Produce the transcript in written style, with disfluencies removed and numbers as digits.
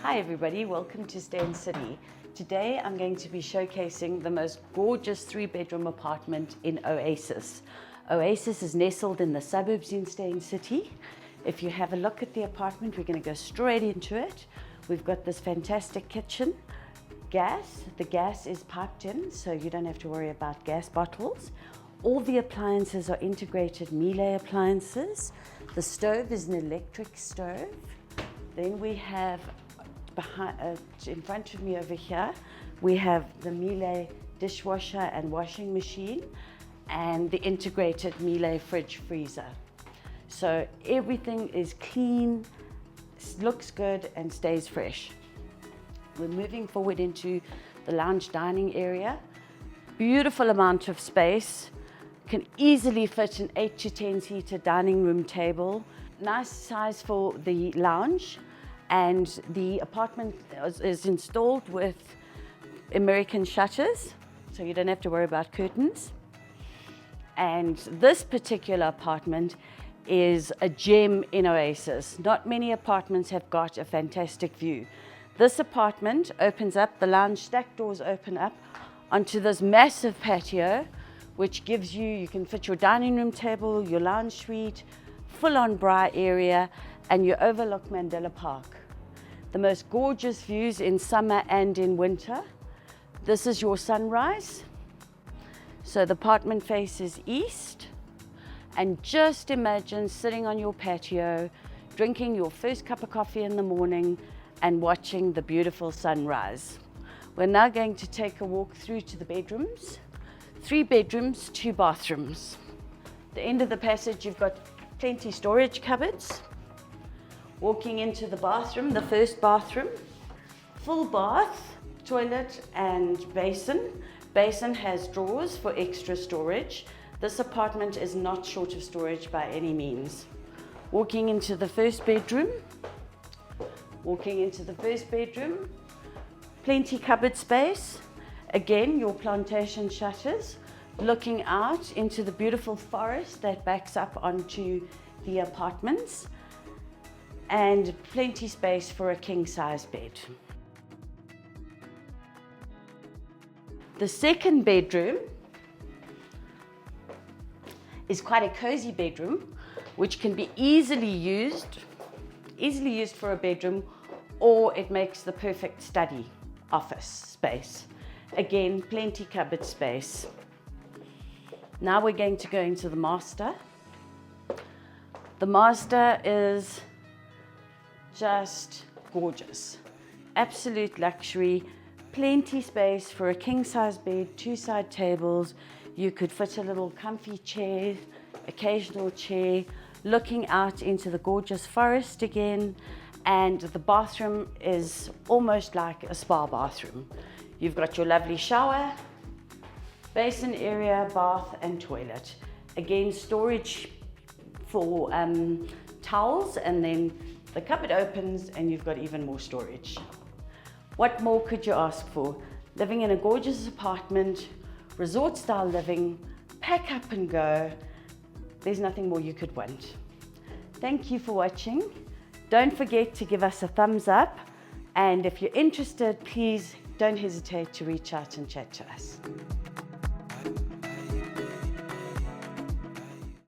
Hi everybody, welcome to Steyn City. Today I'm going to be showcasing the most gorgeous 3-bedroom apartment in Oasis. Oasis is nestled in the suburbs in Steyn City. If you have a look at the apartment, we're going to go straight into it. We've got this fantastic kitchen, gas. The gas is piped in, so you don't have to worry about gas bottles. All the appliances are integrated Miele appliances. The stove is an electric stove. Then we have in front of me over here, we have the Miele dishwasher and washing machine and the integrated Miele fridge freezer. So everything is clean, looks good and stays fresh. We're moving forward into the lounge dining area. Beautiful amount of space, can easily fit an 8 to 10 seater dining room table. Nice size for the lounge. And the apartment is installed with American shutters, so you don't have to worry about curtains. And this particular apartment is a gem in Oasis. Not many apartments have got a fantastic view. This apartment opens up, the lounge stack doors open up onto this massive patio, which gives you can fit your dining room table, your lounge suite, full-on bar area, and you overlook Mandela Park. The most gorgeous views in summer and in winter. This is your sunrise. So the apartment faces east, and just imagine sitting on your patio, drinking your first cup of coffee in the morning and watching the beautiful sunrise. We're now going to take a walk through to the bedrooms. 3 bedrooms, 2 bathrooms. At the end of the passage, you've got plenty storage cupboards. Walking into the bathroom, the first bathroom, full bath, toilet and basin. Basin has drawers for extra storage. This apartment is not short of storage by any means. Walking into the first bedroom, plenty cupboard space. Again, your plantation shutters, looking out into the beautiful forest that backs up onto the apartments, and plenty space for a king-size bed. The second bedroom is quite a cozy bedroom, which can be easily used for a bedroom, or it makes the perfect study office space. Again, plenty cupboard space. Now we're going to go into the master. The master is just gorgeous. Absolute luxury, plenty space for a king-size bed, 2 side tables. You could fit a little comfy chair, occasional chair, looking out into the gorgeous forest again. And the bathroom is almost like a spa bathroom. You've got your lovely shower, basin area, bath and toilet. Again, storage for towels, and then the cupboard opens and you've got even more storage. What more could you ask for? Living in a gorgeous apartment, resort style living, pack up and go. There's nothing more you could want. Thank you for watching. Don't forget to give us a thumbs up, and if you're interested, please don't hesitate to reach out and chat to us.